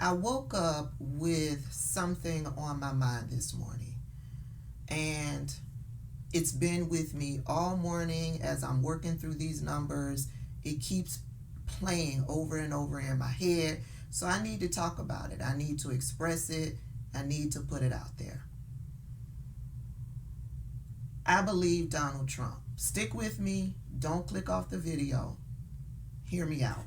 I woke up with something on my mind this morning, and it's been with me all morning as I'm working through these numbers. It keeps playing over and over in my head, so I need to talk about it. I need to express it. I need to put it out there. I believe Donald Trump. Stick with me. Don't click off the video. Hear me out.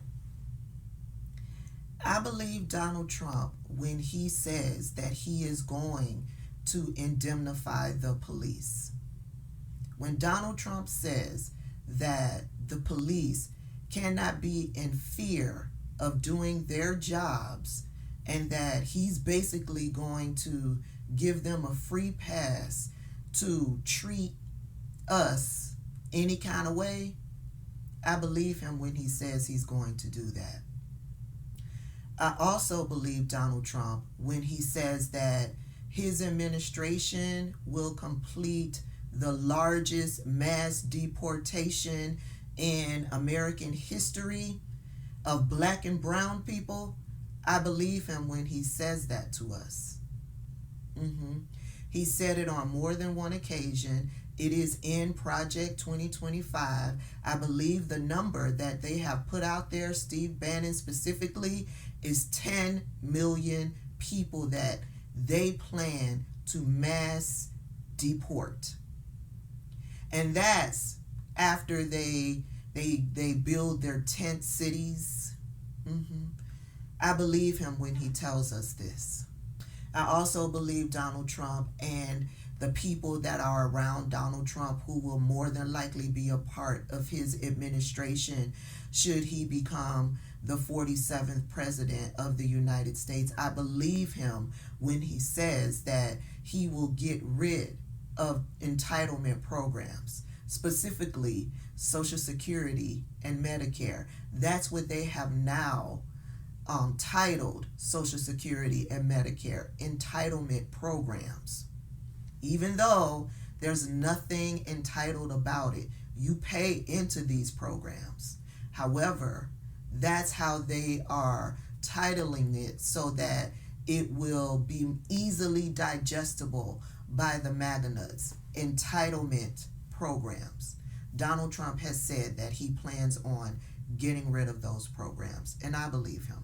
I believe Donald Trump when he says that he is going to indemnify the police. When Donald Trump says that the police cannot be in fear of doing their jobs and that he's basically going to give them a free pass to treat us any kind of way, I believe him when he says he's going to do that. I also believe Donald Trump when he says that his administration will complete the largest mass deportation in American history of black and brown people. I believe him when he says that to us. He said it on more than one occasion. It is in Project 2025. I believe the number that they have put out there, Steve Bannon specifically, is 10 million people that they plan to mass deport. And that's after they build their tent cities. I believe him when he tells us this. I also believe Donald Trump and the people that are around Donald Trump who will more than likely be a part of his administration should he become the 47th president of the United States. I believe him when he says that he will get rid of entitlement programs, specifically Social Security and Medicare. That's what they have now titled Social Security and Medicare, entitlement programs. Even though there's nothing entitled about it, you pay into these programs. However, that's how they are titling it so that it will be easily digestible by the MAGA nuts. Entitlement programs. Donald Trump has said that he plans on getting rid of those programs, and I believe him.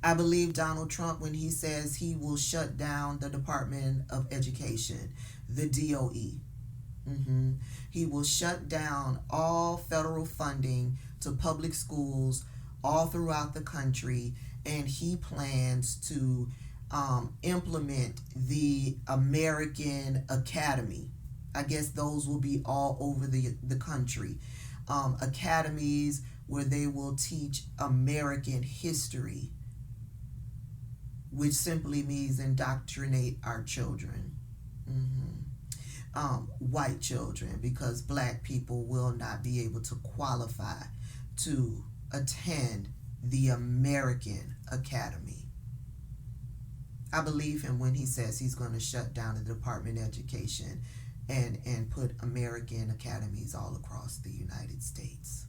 I believe Donald Trump when he says he will shut down the Department of Education, the DOE. He will shut down all federal funding to public schools all throughout the country, and he plans to implement the American Academy. I guess those will be all over the country. Academies where they will teach American history, which simply means indoctrinate our children. White children, because black people will not be able to qualify to attend the American Academy. I believe him when he says he's going to shut down the Department of Education and put American academies all across the United States.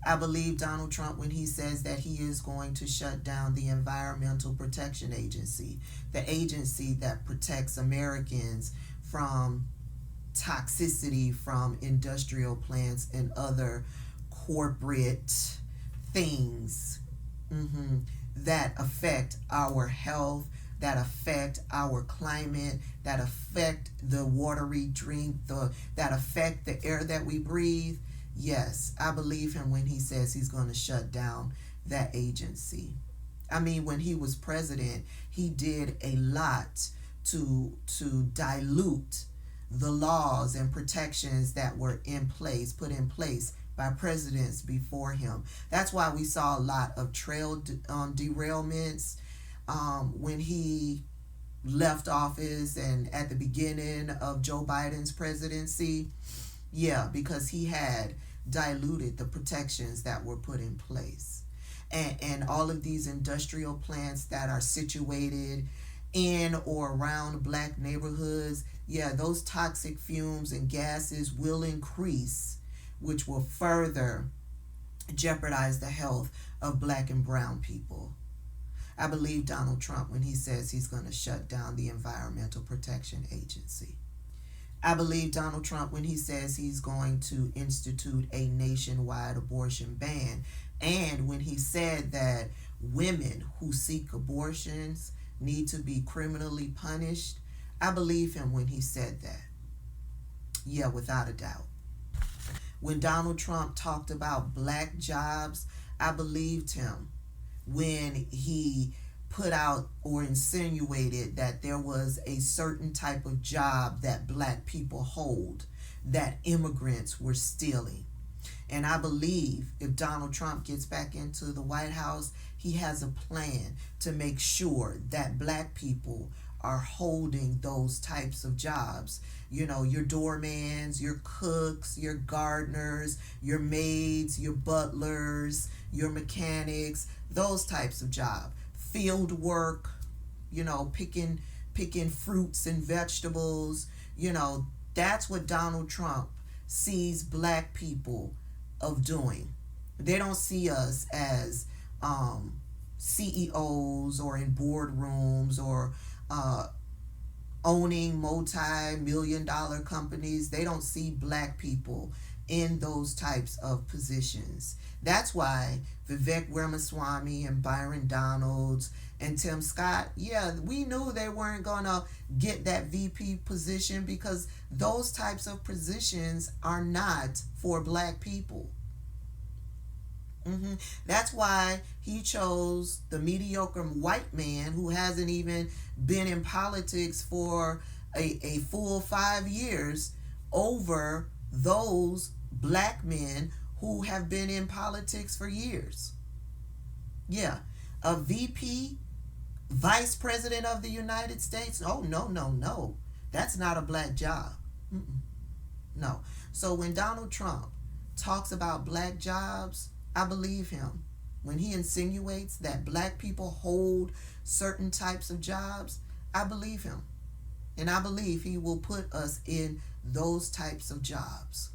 I believe Donald Trump when he says that he is going to shut down the Environmental Protection Agency, the agency that protects Americans from toxicity from industrial plants and other corporate things that affect our health, that affect our climate, that affect the water we drink, that affect the air that we breathe. Yes, I believe him when he says he's going to shut down that agency. I mean, when he was president, he did a lot to dilute the laws and protections that were put in place by presidents before him. That's why we saw a lot of trail derailments when he left office and at the beginning of Joe Biden's presidency. Yeah, because he had diluted the protections that were put in place. And all of these industrial plants that are situated in or around black neighborhoods, yeah, those toxic fumes and gases will increase, which will further jeopardize the health of black and brown people. I believe Donald Trump when he says he's going to shut down the Environmental Protection Agency. I believe Donald Trump when he says he's going to institute a nationwide abortion ban, and when he said that women who seek abortions need to be criminally punished. I believe him when he said that. Yeah, without a doubt. When Donald Trump talked about black jobs, I believed him when he put out or insinuated that there was a certain type of job that black people hold that immigrants were stealing. And I believe if Donald Trump gets back into the White House, he has a plan to make sure that black people are holding those types of jobs. You know, your doormans, your cooks, your gardeners, your maids, your butlers, your mechanics, those types of jobs. Field work, you know, picking fruits and vegetables. You know, that's what Donald Trump sees black people of doing. They don't see us as CEOs or in boardrooms or owning multi-million-dollar companies. They don't see black people in those types of positions. That's why Vivek Ramaswamy and Byron Donalds and Tim Scott, yeah, we knew they weren't going to get that VP position because those types of positions are not for black people. That's why he chose the mediocre white man who hasn't even been in politics for a full 5 years over those black men who have been in politics for years. Yeah, a VP, Vice President of the United States. Oh, no. That's not a black job. No. So when Donald Trump talks about black jobs, I believe him. When he insinuates that black people hold certain types of jobs, I believe him. And I believe he will put us in those types of jobs.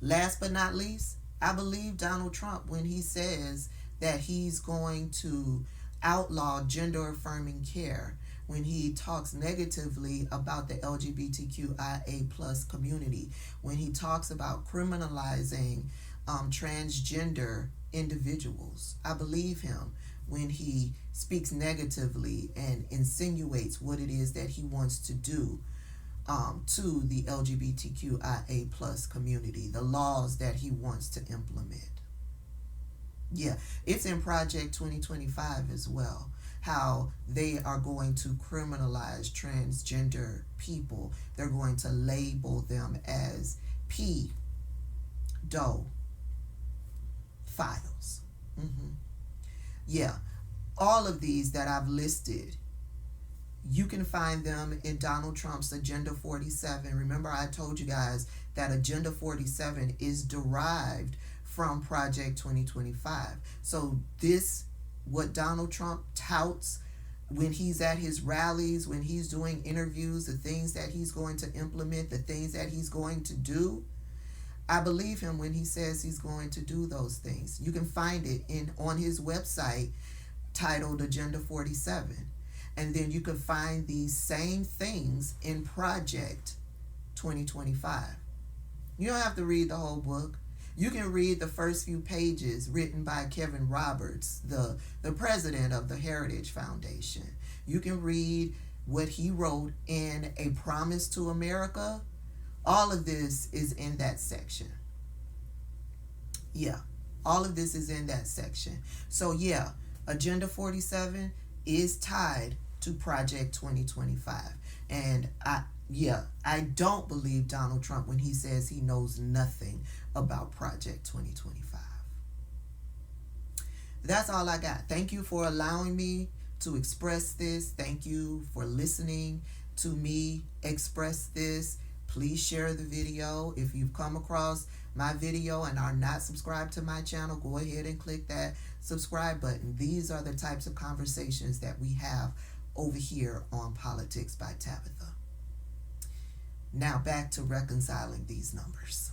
Last but not least, I believe Donald Trump when he says that he's going to outlaw gender-affirming care, when he talks negatively about the LGBTQIA plus community, when he talks about criminalizing transgender individuals. I believe him when he speaks negatively and insinuates what it is that he wants to do to the LGBTQIA plus community, the laws that he wants to implement. Yeah, it's in Project 2025 as well, how they are going to criminalize transgender people. They're going to label them as pedophiles. Yeah, all of these that I've listed, you can find them in Donald Trump's Agenda 47. Remember, I told you guys that Agenda 47 is derived from Project 2025. So this, what Donald Trump touts when he's at his rallies, when he's doing interviews, the things that he's going to implement, the things that he's going to do, I believe him when he says he's going to do those things. You can find it on his website titled Agenda 47. And then you can find these same things in Project 2025. You don't have to read the whole book. You can read the first few pages written by Kevin Roberts, the president of the Heritage Foundation. You can read what he wrote in A Promise to America. All of this is in that section. Yeah, all of this is in that section. So yeah, Agenda 47 is tied to Project 2025. And I don't believe Donald Trump when he says he knows nothing about Project 2025. That's all I got. Thank you for allowing me to express this. Thank you for listening to me express this. Please share the video. If you've come across my video and are not subscribed to my channel, go ahead and click that subscribe button. These are the types of conversations that we have over here on Politics by Tabitha. Now back to reconciling these numbers.